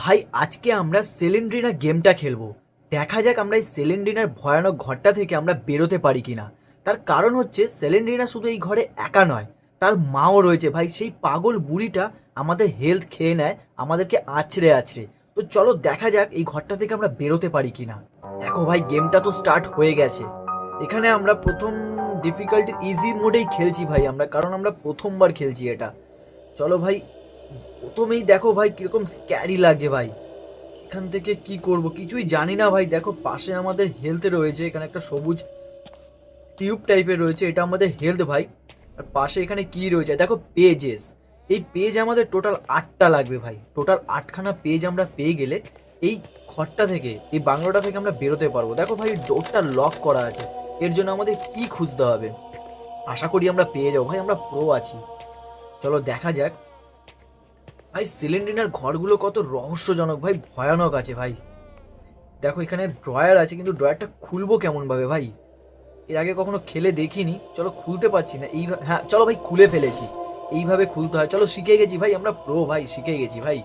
ভাই আজকে আমরা সেলেন্ড্রিনা গেমটা খেলবো। দেখা যাক আমরা এই সেলেন্ড্রিনার ভয়ানক ঘরটা থেকে আমরা বেরোতে পারি কিনা। তার কারণ হচ্ছে সেলেন্ড্রিনা শুধু এই ঘরে একা নয়, তার মাও রয়েছে ভাই। সেই পাগল বুড়িটা আমাদের হেলথ খেয়ে নেয়, আমাদেরকে আছড়ে আছড়ে। তো চলো দেখা যাক এই ঘরটা থেকে আমরা বেরোতে পারি কিনা। দেখো ভাই, গেমটা তো স্টার্ট হয়ে গেছে। এখানে আমরা প্রথম ডিফিকাল্টি ইজি মোডেই খেলছি ভাই আমরা, কারণ আমরা প্রথমবার খেলছি এটা। চলো ভাই, প্রথমেই দেখো ভাই কিরকম স্ক্যারি লাগছে ভাই। এখান থেকে কি করব কিছুই জানি না ভাই। দেখো পাশে আমাদের হেলথ রয়েছে, এখানে একটা সবুজ টিউব টাইপের রয়েছে, এটা আমাদের হেলথ ভাই। আর পাশে এখানে কি রয়েছে দেখো, পেজেস। এই পেজ আমাদের টোটাল 8টা লাগবে ভাই। টোটাল 8খানা পেজ আমরা পেয়ে গেলে এই ঘরটা থেকে, এই বাংলোটা থেকে আমরা বেরোতে পারবো। দেখো ভাই, ডোরটা লক করা আছে। এর জন্য আমাদের কি খুঁজতে হবে? আশা করি আমরা পেয়ে যাবো ভাই, আমরা প্রো আছি। চলো দেখা যাক। ভাই সিলিন্ডার ঘরগুলো কত রহস্যজনক ভাই, ভয়ানক আছে ভাই। দেখো এখানে ড্রয়ার আছে, কিন্তু ড্রয়ারটা খুলবো কেমন ভাবে ভাই? এর আগে কখনো খেলে দেখিনি। চলো খুলতে পারছি না এইভাবে। হ্যাঁ চলো ভাই, খুলে ফেলেছি। এইভাবে খুলতে হয়। চলো শিখে গেছি ভাই, আমরা প্রো ভাই, শিখে গেছি ভাই।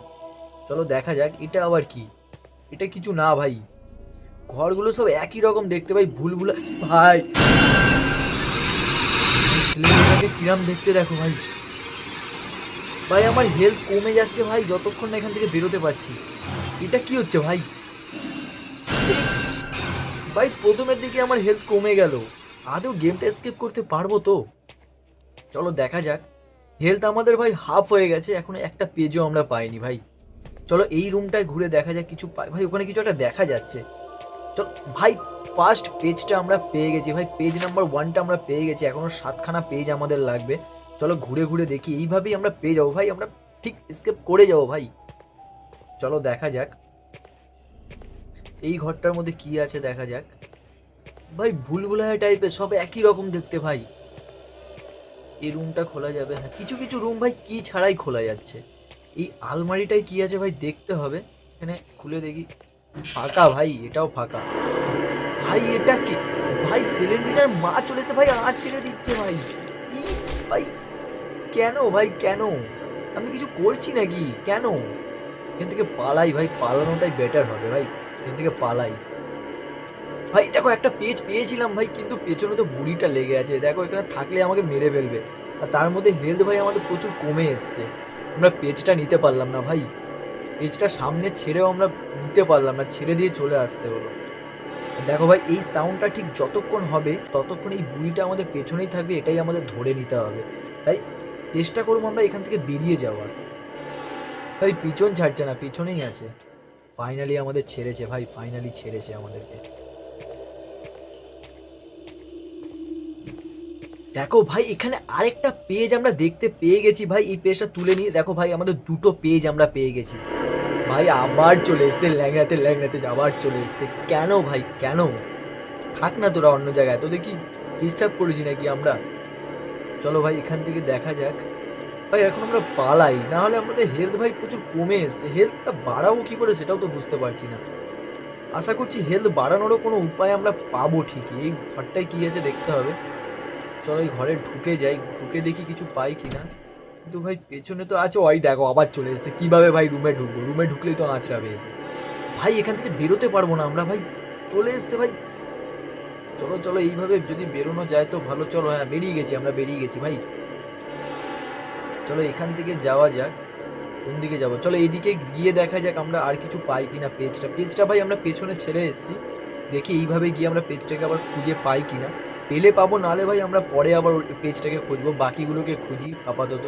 চলো দেখা যাক এটা আবার কি। এটা কিছু না ভাই, ঘরগুলো সব একই রকম দেখতে ভাই, ভুলভুলা। ভাই সিলিন্ডারটাকে কিরাম দেখতে দেখো ভাই। ভাই আমার হেলথ কমে যাচ্ছে ভাই, যতক্ষণ না এখান থেকে বেরোতে পারছি। এটা কি হচ্ছে ভাই? ভাই প্রথমের দিকে আমার হেলথ কমে গেল। আদৌ গেমটা স্কিপ করতে পারবো তো? চলো দেখা যাক। হেলথ আমাদের ভাই হাফ হয়ে গেছে, এখনো একটা পেজও আমরা পাইনি ভাই। চলো এই রুমটায় ঘুরে দেখা যাক কিছু পাই ভাই। ওখানে কিছু একটা দেখা যাচ্ছে। চল ভাই, ফার্স্ট পেজটা আমরা পেয়ে গেছি ভাই। পেজ নাম্বার 1টা আমরা পেয়ে গেছি, এখনো 7খানা পেজ আমাদের লাগবে। চলো ঘুরে ঘুরে দেখি, এইভাবেই আমরা পেয়ে যাবো ভাই, আমরা ঠিক স্কেপ করে যাবো ভাই। চলো দেখা যাক এই ঘরটার মধ্যে কি আছে, দেখা যাক। ভাই ভুলভুলাইয়া টাইপের, সব একই রকম দেখতে ভাই। এই রুমটা খোলা যাবে? হ্যাঁ, কিছু কিছু রুম ভাই কি ছাড়াই খোলা যাচ্ছে। এই আলমারিটায় কি আছে ভাই, দেখতে হবে। এখানে খুলে দেখি, ফাঁকা ভাই, এটাও ফাঁকা। ভাই এটা কি? ভাই সিলিন্ডার মা চলেছে ভাই, আঁচ ছেড়ে দিচ্ছে ভাই। ই ভাই, কেন ভাই কেন? আমি কিছু করছি নাকি? কেন? এখান থেকে পালাই ভাই, পালানোটাই বেটার হবে ভাই। এখান থেকে পালাই। ভাই দেখো একটা পেজ পেয়েছিলাম ভাই, কিন্তু পেছনে তো বুড়িটা লেগে আছে। দেখো এখানে থাকলে আমাকে মেরে ফেলবে। আর তার মধ্যে হেলথ ভাই আমাদের প্রচুর কমে এসছে। আমরা পেজটা নিতে পারলাম না ভাই। পেজটা সামনে ছেড়েও আমরা নিতে পারলাম না, ছেড়ে দিয়ে চলে আসতে হলো। দেখো ভাই, এই সাউন্ডটা ঠিক যতক্ষণ হবে ততক্ষণ এই বুড়িটা আমাদের পেছনেই থাকবে, এটাই আমাদের ধরে নিতে হবে। তাই চেষ্টা করবো আমরা এখান থেকে বেরিয়ে যাওয়ার। ভাই পিছন ছাড়ছে না, পিছনেই আছে। ফাইনালি আমাদের ছেড়েছে ভাই, ফাইনালি ছেড়েছে আমাদেরকে। দেখো ভাই, এখানে আরেকটা পেজ আমরা দেখতে পেয়ে গেছি ভাই। এই পেজটা তুলে নিয়ে দেখো ভাই, আমাদের দুটো পেজ আমরা পেয়ে গেছি ভাই। আবার চলে এসছে ল্যাংড়াতে ল্যাংড়াতে, আবার চলে এসছে। কেন ভাই কেন? থাক না তোরা অন্য জায়গায়, তো দেখি ডিস্টার্ব করেছি নাকি আমরা? চলো ভাই এখান থেকে দেখা যাক। ভাই এখন আমরা পালাই, না হলে আমাদের হেলথ ভাই প্রচুর কমে এসছে। হেলথটা বাড়াবো কি করে সেটাও তো বুঝতে পারছি না। আশা করছি হেলথ বাড়ানোরও কোনো উপায় আমরা পাবো ঠিকই। এই ঘরটায় কি আছে দেখতে হবে। চলো এই ঘরে ঢুকে যাই, ঢুকে দেখি কিছু পাই কিনা। কিন্তু ভাই পেছনে তো আছে, ওই দেখো আবার চলে এসেছে। কিভাবে ভাই রুমে ঢুকবো? রুমে ঢুকলেই তো আঁচড়াবে এসে। ভাই এখান থেকে বেরোতে পারবো না আমরা ভাই, চলে এসছে ভাই। চলো চলো, এইভাবে যদি বেরোনো যায় তো ভালো। চলো হ্যাঁ, বেরিয়ে গেছি আমরা, বেরিয়ে গেছি ভাই। চলো এখান থেকে যাওয়া যাক। কোন দিকে যাবো? চলো এইদিকে গিয়ে দেখা যাক আমরা আর কিছু পাই কিনা। পেজটা ভাই আমরা পেছনে ছেড়ে এসেছি। দেখি এইভাবে গিয়ে আমরা পেজটাকে আবার খুঁজে পাই কিনা। পেলে পাবো, নালে ভাই আমরা পরে আবার ওই পেজটাকে খুঁজবো, বাকিগুলোকে খুঁজি আপাতত।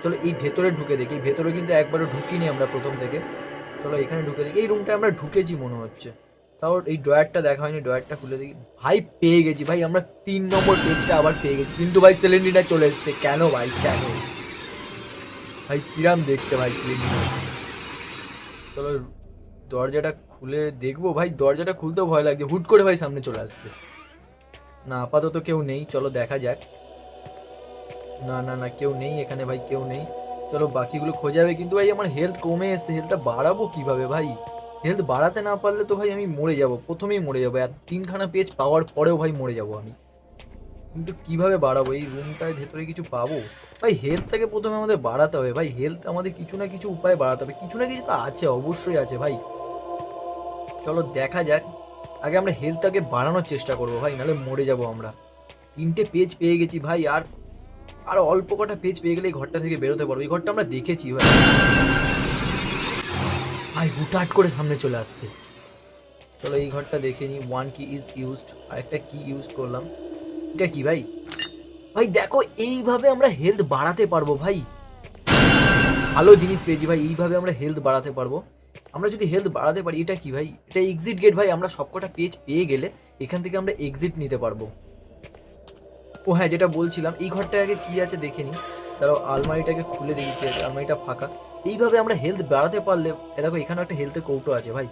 চলো এই ভেতরে ঢুকে দেখি। ভেতরে কিন্তু একবারও ঢুকিনি আমরা প্রথম থেকে। চলো এখানে ঢুকে দেখি। এই রুমটা আমরা ঢুকেছি মনে হচ্ছে। তাও এই ড্রয়ারটা দেখা হয়নি, ড্রয়ারটা খুলে দেখি। ভাই পেয়ে গেছি ভাই, আমরা 3 নম্বর পেজটা আবার পেয়ে গেছি। কিন্তু ভাই সিলিন্ডারটা চলে এসছে কেন ভাই, কেন? ভাই কিরাম দেখতে ভাই সিলিন্ডার। চলো দরজাটা খুলে দেখবো ভাই। দরজাটা খুলতেও ভয় লাগছে, হুট করে ভাই সামনে চলে আসছে। না আপাতত কেউ নেই, চলো দেখা যাক। না না না, কেউ নেই এখানে ভাই, কেউ নেই। চলো বাকিগুলো খোঁজা হবে, কিন্তু ভাই আমার হেলথ কমে এসছে। হেলথটা বাড়াবো কিভাবে ভাই? হেলথ বাড়াতে না পারলে তো ভাই আমি মরে যাব, প্রথমেই মরে যাবো। আর 3খানা পেজ পাওয়ার পরেও ভাই মরে যাব আমি। কিন্তু কিভাবে বাড়াবো? এই রুমটার ভেতরে কিছু পাবো? ভাই হেলথটাকে প্রথমে আমাদের বাড়াতে হবে ভাই, হেলথ আমাদের কিছু না কিছু উপায় বাড়াতে হবে, কিছু না কিছু তো আছে, অবশ্যই আছে ভাই। চলো দেখা যাক, আগে আমরা হেলথটাকে বাড়ানোর চেষ্টা করবো ভাই, নাহলে মরে যাবো আমরা। 3টে পেজ পেয়ে গেছি ভাই, আর আর অল্প কটা পেজ পেয়ে গেলে এই ঘরটা থেকে বেরোতে পারবো। এই ঘরটা আমরা দেখেছি ভাই। ভাই হুটহাট করে সামনে চলে আসছে। চলো এই ঘরটা দেখে নিই। 1 কি ইজ ইউজড, আর একটা কি ইউজ করলাম। এটা কি ভাই? ভাই দেখো এইভাবে আমরা হেলথ বাড়াতে পারবো ভাই, ভালো জিনিস পেয়েছি ভাই, এইভাবে আমরা হেলথ বাড়াতে পারবো। আমরা যদি হেলথ বাড়াতে পারি, এটা কি ভাই? এটা এক্সিট গেট ভাই, আমরা সবকটা পেজ পেয়ে গেলে এখান থেকে আমরা এক্সিট নিতে পারবো। ও হ্যাঁ, যেটা বলছিলাম, এই ঘরটা আগে কি আছে দেখে নিই। তারাও আলমারিটাকে খুলে দেখি কি আছে, আলমারিটা ফাঁকা। এইভাবে আমরা হেলথ বাড়াতে পারলে, দেখো এখানে একটা হেলথের কৌটো আছে ভাই।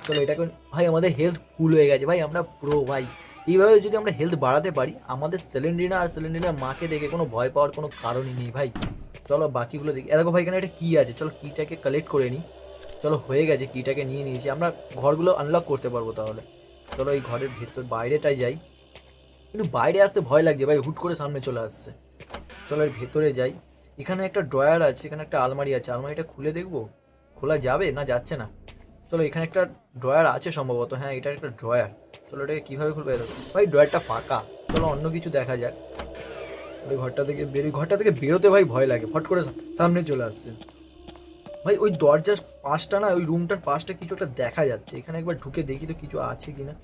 চলো এটাকে, ভাই আমাদের হেলথ ফুল হয়ে গেছে ভাই, আমরা প্রো ভাই। এইভাবে যদি আমরা হেলথ বাড়াতে পারি, আমাদের সেলেন্ড্রিনা আর সেলেন্ড্রিনার মাকে দেখে কোনো ভয় পাওয়ার কোনো কারণই নেই ভাই। চলো বাকিগুলো দেখি। দেখো ভাই এখানে একটা কি আছে, চলো কিটাকে কালেক্ট করে নিই। চলো হয়ে গেছে, কিটাকে নিয়ে নিয়েছি, আমরা ঘরগুলো আনলক করতে পারবো তাহলে। চলো এই ঘরের ভেতর বাইরেটাই যাই, কিন্তু বাইরে আসতে ভয় লাগছে ভাই, হুট করে সামনে চলে আসছে। চলো এর ভেতরে যাই। এখানে একটা ড্রয়ার আছে, এখানে একটা আলমারি আছে, আলমারিটা খুলে দেখবো খোলা যাবে না যাচ্ছে না। চলো এখানে একটা ড্রয়ার আছে সম্ভবত, হ্যাঁ এটা একটা ড্রয়ার। চলো এটাকে কীভাবে খুলবে? দেখো ভাই ড্রয়ারটা ফাঁকা। চলো অন্য কিছু দেখা যাক। ওই ঘরটা থেকে বেরোতে ভাই ভয় লাগে, ফট করে সামনে চলে আসছে। ভাই ওই দরজার পাশটা না, ওই রুমটার পাশটা কিছু একটা দেখা যাচ্ছে, এখানে একবার ঢুকে দেখি তো কিছু আছে কিনা।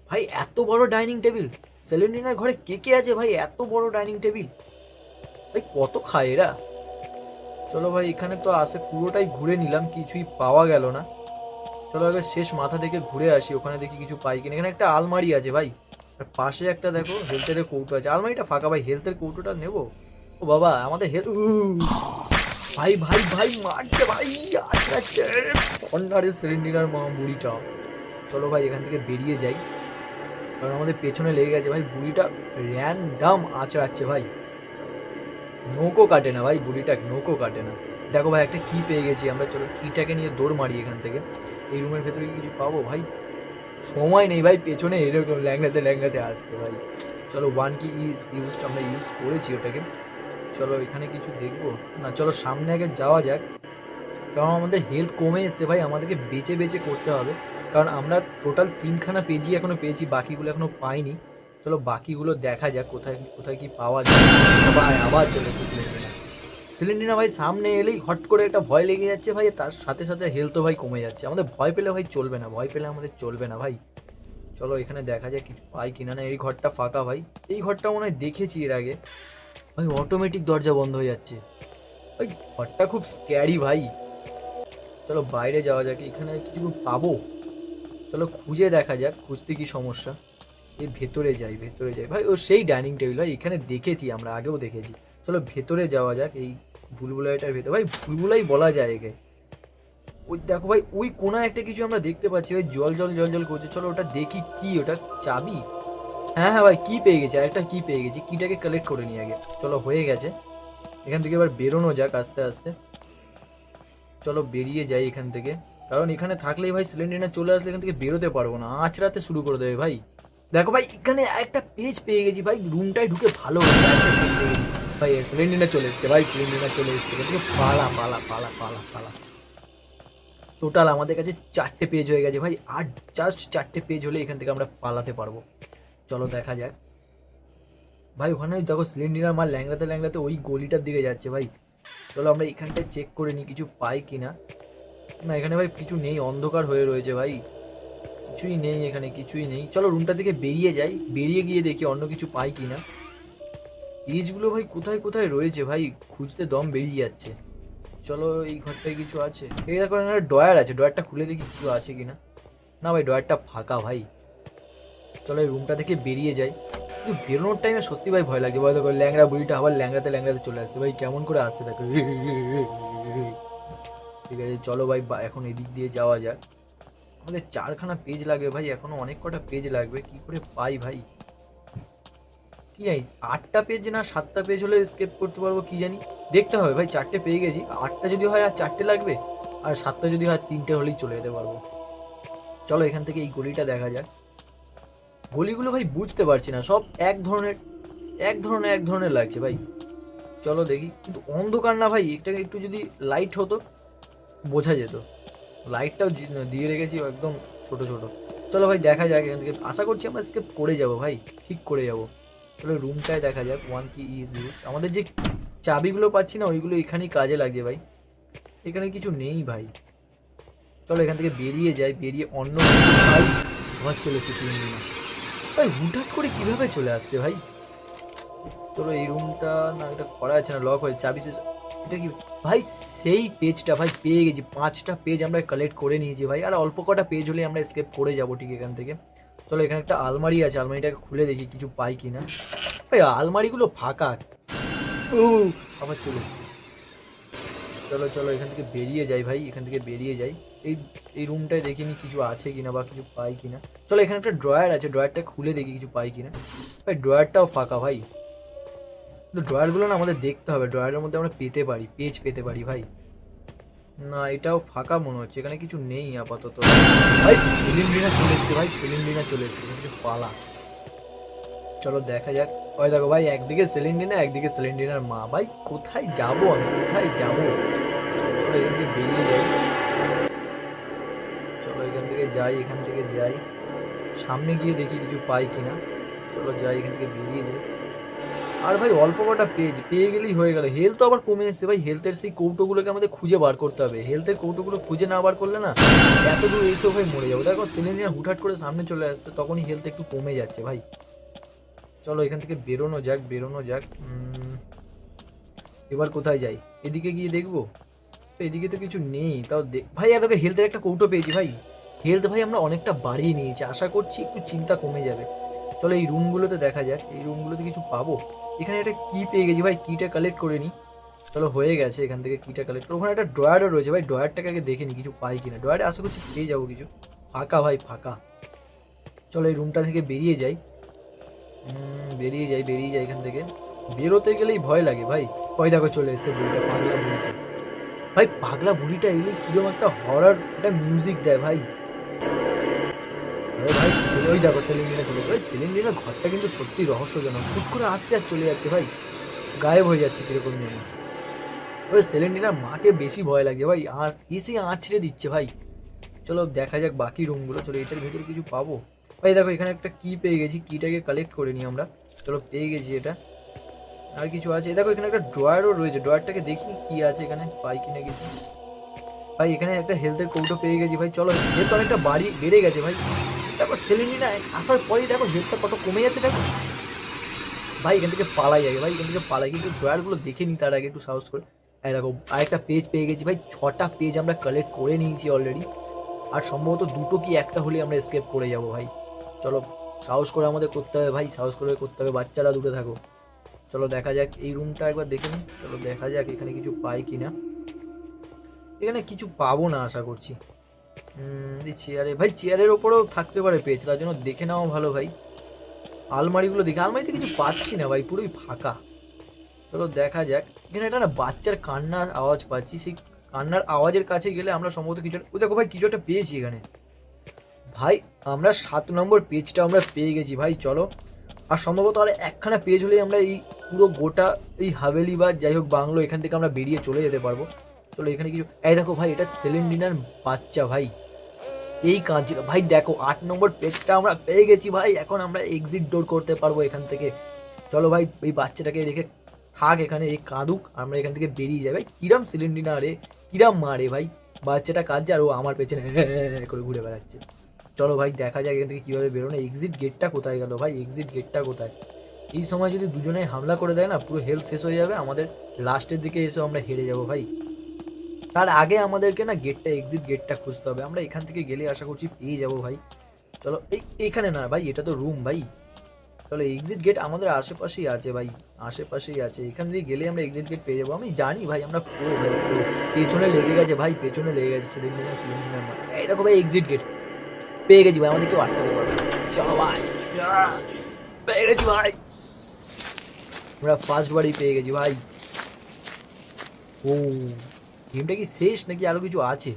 ভাই এত বড় ডাইনিং টেবিল! সেলেন্ডিনার ঘরে কে কে আছে ভাই এত বড় ডাইনিং টেবিল? ভাই কত খায় এরা? চলো ভাই এখানে তো আসে পুরোটাই ঘুরে নিলাম, কিছুই পাওয়া গেল না। চলো আগে শেষ মাথা থেকে ঘুরে আসি, ওখানে দেখি কিছু পাই কিনা। এখানে একটা আলমারি আছে ভাই, আর পাশে একটা দেখো হেলথের কৌটো আছে। আলমারিটা ফাঁকা ভাই, হেলথের কৌটোটা নেবো। ও বাবা আমাদের হেলথ, ভাই ভাই ভাই মারছে ভাই, আচ্ছা অন্যারে সেলেন্ডিনার মা বুড়িটা। চলো ভাই এখান থেকে বেরিয়ে যাই, কারণ আমাদের পেছনে লেগে গেছে ভাই, বুড়িটা র্যান্ডাম আঁচড়াচ্ছে ভাই, নৌকো কাটে না ভাই, বুড়িটা নৌকো কাটে না। দেখো ভাই একটা কি পেয়ে গেছি আমরা, চলো কিটাকে নিয়ে দৌড় মারি এখান থেকে। এই রুমের ভেতরে কি কিছু পাবো ভাই? সময় নেই ভাই, পেছনে এরকম ল্যাংড়াতে ল্যাংড়াতে আসছে ভাই। চলো 1 কি ইজ ইউজড আমরা ইউজ করেছি ওটাকে। চলো এখানে কিছু দেখবো না, চলো সামনে আগে যাওয়া যাক, কারণ আমাদের হেলথ কমে এসছে ভাই, আমাদেরকে বেঁচে বেঁচে করতে হবে। কারণ আমরা টোটাল 3খানা পেজই এখনো পেয়েছি, বাকিগুলো এখনো পাইনি। চলো বাকিগুলো দেখা যাক কোথায় কোথায় কি পাওয়া যায়। ভাই আবার চলে এসেছে সিলিন্ডার। সিলিন্ডার ভাই সামনে এলেই হট করে একটা ভয় লেগে যাচ্ছে ভাই, তার সাথে সাথে হেলথও ভাই কমে যাচ্ছে। আমাদের ভয় পেলে ভাই চলবে না, ভয় পেলে আমাদের চলবে না ভাই। চলো এখানে দেখা যায় কিছু পাই কিনা। না এই ঘরটা ফাঁকা ভাই, এই ঘরটা মনে হয় দেখেছি এর আগে। ভাই অটোমেটিক দরজা বন্ধ হয়ে যাচ্ছে ভাই, ঘরটা খুব স্ক্যারি ভাই। চলো বাইরে যাওয়া যাক, এখানে কিছু পাবো? চলো খুঁজে দেখা যাক, খুঁজতে কি সমস্যা। এই ভেতরে যাই, ভেতরে যাই ভাই, ও সেই ডাইনিং টেবিল ভাই, এখানে দেখেছি আমরা, আগেও দেখেছি। চলো ভেতরে যাওয়া যাক, এই ভুলভুলাইটার ভেতরে ভাই, ভুলভুলাই বলা যায় একে। ওই দেখো ভাই ওই কোনা একটা কিছু আমরা দেখতে পাচ্ছি ভাই, জল জল জল জল করছে। চলো ওটা দেখি, কি ওটা চাবি? হ্যাঁ হ্যাঁ ভাই কি পেয়ে গেছি, আরেকটা কি পেয়ে গেছি, কিটাকে কালেক্ট করে নিয়ে আগে। চলো হয়ে গেছে, এখান থেকে এবার বেরোনো যাক আস্তে আস্তে। চলো বেরিয়ে যাই এখান থেকে, কারণ এখানে থাকলেই ভাই সিলিন্ডার চলে আসলে এখান থেকে বেরোতে পারবো না, আঁচড়াতে শুরু করে দেবে ভাই। দেখো ভাই এখানে একটা পেজ পেয়ে গেছি ভাই, রুমটায় ঢুকে ভালো হয়েছে, একটা পেজ পেয়ে গেছি ভাই। সিলিন্ডার চলে এসছে ভাই, সিলিন্ডার চলে এসছে, এখান থেকে পালা পালা পালা পালা পালা। টোটাল আমাদের কাছে 4টে পেজ হয়ে গেছে ভাই, আর জাস্ট 4টে পেজ হলে এখান থেকে আমরা পালাতে পারবো। চলো দেখা যাক ভাই। ওখানে দেখো সিলিন্ডার মার ল্যাংড়াতে ল্যাংড়াতে ওই গলিটার দিকে যাচ্ছে ভাই। চলো আমরা এখানটায় চেক করে নিই কিছু পাই কিনা। না এখানে ভাই কিছু নেই, অন্ধকার হয়ে রয়েছে ভাই, কিছুই নেই এখানে, কিছুই নেই। চলো রুমটা থেকে বেরিয়ে যাই, বেরিয়ে গিয়ে দেখি অন্য কিছু পাই কিনা। পেজগুলো ভাই কোথায় কোথায় রয়েছে ভাই, খুঁজতে দম বেরিয়ে যাচ্ছে। চলো এই ঘরটায় কিছু আছে, এই দেখো একটা ড্রয়ার আছে, ড্রয়ারটা খুলে দেখি কিছু আছে কিনা। না ভাই ড্রয়ারটা ফাঁকা ভাই। চলো এই রুমটা থেকে বেরিয়ে যাই, কিন্তু বেরোনোর টাইমে সত্যি ভাই ভয় লাগছে ভাই। দেখো ল্যাংড়া বুড়িটা আবার ল্যাংড়াতে ল্যাংড়াতে চলে আসছে ভাই, কেমন করে আসছে দেখো। ঠিক আছে চলো ভাই, এখন এদিক দিয়ে যাওয়া যাক। আমাদের 4খানা পেজ লাগবে ভাই, এখনো অনেক কটা পেজ লাগবে, কি করে পাই ভাই কি জানি। 8টা পেজ না 7টা পেজ হলে স্কেপ করতে পারবো কি জানি, দেখতে হবে ভাই। 4টে পেয়ে গেছি, 8টা যদি হয় আর 4টে লাগবে, আর 7টা যদি হয় 3টে হলেই চলে যেতে পারবো। চলো এখান থেকে এই গলিটা দেখা যাক। গলিগুলো ভাই বুঝতে পারছি না, সব এক ধরনের লাগছে ভাই। চলো দেখি, কিন্তু অন্ধকার না ভাই, এটা একটু যদি লাইট হতো বোঝা যেত। লাইটটাও দিয়ে রেখেছি একদম ছোট ছোট। চলো ভাই দেখা যাক এখান থেকে, আশা করছি আমরা স্কেপ করে যাব ভাই, ঠিক করে যাব। চলো রুমটায় দেখা যাক, ওয়ান কি ইজ ইউজ। আমাদের যে চাবিগুলো পাচ্ছি না ওইগুলো এখানেই কাজে লাগছে ভাই, এখানে কিছু নেই ভাই। চলো এখান থেকে বেরিয়ে যাই, বেরিয়ে অন্য ভাই আবার চলে এসেছি না ভাই, হুটহাট করে কিভাবে চলে আসছে ভাই। চলো এই রুমটা না, এটা করা আছে না, লক হয়ে চাবি শেষ। এটা কি ভাই, সেই পেজটা ভাই পেয়ে গেছি, 5টা পেজ আমরা কালেক্ট করে নিয়েছি ভাই, আর অল্প কটা পেজ হলে আমরা এসকেপ করে যাব ঠিক এখান থেকে। চলো এখানে একটা আলমারি আছে, আলমারিটাকে খুলে দেখি কিছু পাই কিনা। ভাই আলমারিগুলো ফাঁকা। ও আবার চলে এসেছি। চলো চলো এখান থেকে বেরিয়ে যাই ভাই, এখান থেকে বেরিয়ে যাই। এই এই রুমটায় দেখিনি কিছু আছে কিনা বা কিছু পাই কিনা। চলো এখানে একটা ড্রয়ার আছে, ড্রয়ারটা খুলে দেখি কিছু পাই কিনা। ভাই ড্রয়ারটাও ফাঁকা ভাই, কিন্তু ড্রয়ারগুলো না আমাদের দেখতে হবে, ড্রয়ারের মধ্যে আমরা পেতে পারি, পেজ পেতে পারি ভাই। না এটাও ফাঁকা মনে হচ্ছে, এখানে কিছু নেই আপাতত। ভাই সিলিন্ডার চলে এসছে ভাই, সিলিন্ডার চলে এসছে, কিছু পালা। চলো দেখা যাক। ওই দেখো ভাই, একদিকে সিলিন্ডার একদিকে সিলিন্ডার মা, ভাই কোথায় যাবো আমি, কোথায় যাবো। চলো এখান থেকে বেরিয়ে যাই, চলো এখান থেকে যাই, এখান থেকে যাই, সামনে গিয়ে দেখি কিছু পাই কিনা। চলো যাই, এখান থেকে বেরিয়ে যাই। আর ভাই অল্প কটা পেজ পেয়ে গেলেই হয়ে গেল। হেলথ তো আবার কমে এসছে ভাই, হেলথের সেই কৌটোগুলোকে আমাদের খুঁজে বার করতে হবে, হেলথের কৌটোগুলো খুঁজে না বার করলে না এত দূর এসেও ভাই মরে যাবো। দেখো সিলিন্ডার হুটহাট করে সামনে চলে আসছে, তখনই হেলথ একটু কমে যাচ্ছে ভাই। চলো এখান থেকে বেরোনো যাক, বেরোনো যাক। এবার কোথায় যাই, এদিকে গিয়ে দেখবো। এদিকে তো কিছু নেই, তাও ভাই এতকে হেলথের একটা কৌটো পেয়েছি ভাই। হেলথ ভাই আমরা অনেকটা বাড়িয়ে নিয়েছি, আশা করছি একটু চিন্তা কমে যাবে। চলো এই রুমগুলোতে দেখা যাক, এই রুমগুলোতে কিছু পাবো। এখানে একটা কি পেয়ে গেছি ভাই, কিটা কালেক্ট করে নিই। চলো হয়ে গেছে, এখান থেকে কিটা কালেক্ট করে, ওখানে একটা ড্রয়ারও রয়েছে ভাই, ড্রয়ারটাকে আগে দেখে নিই কিছু পাই কিনা। ড্রয়ারে আশা করছি পেয়ে যাবো কিছু। ফাঁকা ভাই ফাঁকা। চলো এই রুমটা থেকে বেরিয়ে যাই। বেরিয়ে যাই, বেরিয়ে যাই এখান থেকে। বেরোতে গেলেই ভয় লাগে ভাই। ওই দেখো চলে এসছে বুড়িটা, পাগলা বুড়িটা। ভাই পাগলা বুড়িটা এলে কিরকম একটা হরার একটা মিউজিক দেয় ভাই। আরে ভাই ওই দেখো সেলিন্ডিনা চলে যাচ্ছে ভাই, সেলিন্ডিনার ঘরটা কিন্তু সত্যি রহস্যজনক, হুট করে আসছে আর চলে যাচ্ছে ভাই, গায়েব হয়ে যাচ্ছে কিরকম যেন। ওই সেলেন্টিনার মাকে বেশি ভয় লাগছে ভাই, আর এসে আঁচড়ে দিচ্ছে ভাই। চলো দেখা যাক বাকি রুমগুলো, চলো এটার ভেতরে কিছু পাবো। ভাই দেখো এখানে একটা কি পেয়ে গেছি, কিটাকে কালেক্ট করে নিই আমরা। চলো পেয়ে গেছি এটা। আর কিছু আছে, দেখো এখানে একটা ড্রয়ারও রয়েছে, ড্রয়ারটাকে দেখি কি আছে এখানে, পাই কিনা কিছু। ভাই এখানে একটা হেলথের কৌটো পেয়ে গেছি ভাই, চলো হেলথ অনেকটা বাড়ি বেড়ে গেছে ভাই। দেখো সেলেন্টিনা আসার পরেই দেখো হেলথটা কত কমে যাচ্ছে দেখো। ভাই এখান থেকে পালাই আগে, ভাই এখান থেকে পালাই, কিন্তু ড্রয়ারগুলো দেখে নিই তার আগে একটু সাহস করে। এই দেখো আরেকটা পেজ পেয়ে গেছি ভাই, 6টা পেজ আমরা কালেক্ট করে নিয়েছি অলরেডি। আর সম্ভবত দুটো কি একটা হলে আমরা এসকেপ করে যাব ভাই। চলো সাহস করে আমাদের করতে হবে ভাই, সাহস করে করতে হবে, বাচ্চারা দূরে থাকো। চলো দেখা যাক এই রুমটা একবার দেখে নিই, চলো দেখা যাক এখানে কিছু পাই কিনা। এখানে কিছু পাবো না আশা করছি। এই চেয়ারে ভাই, চেয়ারের ওপরেও থাকতে পারে পেজ, তার জন্য দেখে নাও ভালো ভাই। আলমারিগুলো দেখে, আলমারিতে কিছু পাচ্ছি না ভাই, পুরোই ফাঁকা। চলো দেখা যাক। এখানে একটা না বাচ্চার কান্নার আওয়াজ পাচ্ছি, সেই কান্নার আওয়াজের কাছে গেলে আমরা সম্ভবত কিছু, ও দেখো ভাই কিছু একটা পেয়েছি এখানে। ভাই আমরা 7 নম্বর পেজটা আমরা পেয়ে গেছি ভাই, চলো। আর সম্ভবত আর একখানা পেজ হলেই আমরা এই পুরো গোটা এই হাভেলি বা যাই হোক বাংলো এখান থেকে আমরা বেরিয়ে চলে যেতে পারবো। চলো এখানে কিছু, এই দেখো ভাই এটা সেলেন্ডিনার বাচ্চা ভাই, এই কাঁদছিল ভাই। দেখো 8 নম্বর পেজটা আমরা পেয়ে গেছি ভাই, এখন আমরা এক্সিট ডোর করতে পারবো এখান থেকে। চলো ভাই এই বাচ্চাটাকে রেখে থাক এখানে, এই কাঁদুক, আমরা এখান থেকে বেরিয়ে যাই ভাই। কিরাম সিলিন্ডিনা রে, কিরাম মারে ভাই, বাচ্চাটা কাঁদছে আর ও আমার পেছনে করে ঘুরে বেড়াচ্ছে। চলো ভাই দেখা যাক এখান থেকে কীভাবে বেরোনো। এক্সিট গেটটা কোথায় গেল ভাই, এক্সিট গেটটা কোথায়। এই সময় যদি দুজনে হামলা করে দেয় না, পুরো হেলথ শেষ হয়ে যাবে আমাদের, লাস্টের দিকে এসেও আমরা হেরে যাবো ভাই। তার আগে আমাদেরকে না গেটটা, এক্সিট গেটটা খুঁজতে হবে, আমরা এখান থেকে গেলে আশা করছি পেয়ে যাবো ভাই। চলো এইখানে না ভাই, এটা তো রুম ভাই। চলো এক্সিট গেট আমাদের আশেপাশেই আছে ভাই, আশেপাশেই আছে, এখান দিয়ে গেলে আমরা এক্সিট গেট পেয়ে যাবো। আমি জানি ভাই আমরা পুরো ভাই পুরো। পেছনে লেগে গেছে ভাই, পেছনে লেগে গেছে সিলিন্ডার, সিলিন্ডার এই দেখো ভাই এক্সিট গেট পেয়ে গেছি ভাই, আমাদের কেউ আটকাতে পারবে না। চলো ভাই পেয়ে গেছি ভাই, আমরা ফার্স্ট বারই পেয়ে গেছি ভাই। ও গেমটা কি শেষ নাকি আরো কিছু আছে,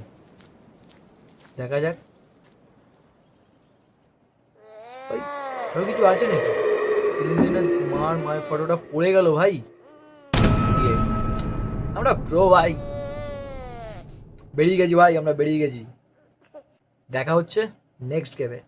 দেখা যাক ভাই। আরো কিছু আছে নাকি? সিলিন্ডারের মায়ের ফটোটা পড়ে গেল ভাই। দিয়ে আমরা ব্রো ভাই বেরিয়ে গেছি ভাই, আমরা বেরিয়ে গেছি। দেখা হচ্ছে নেক্সট গেমে।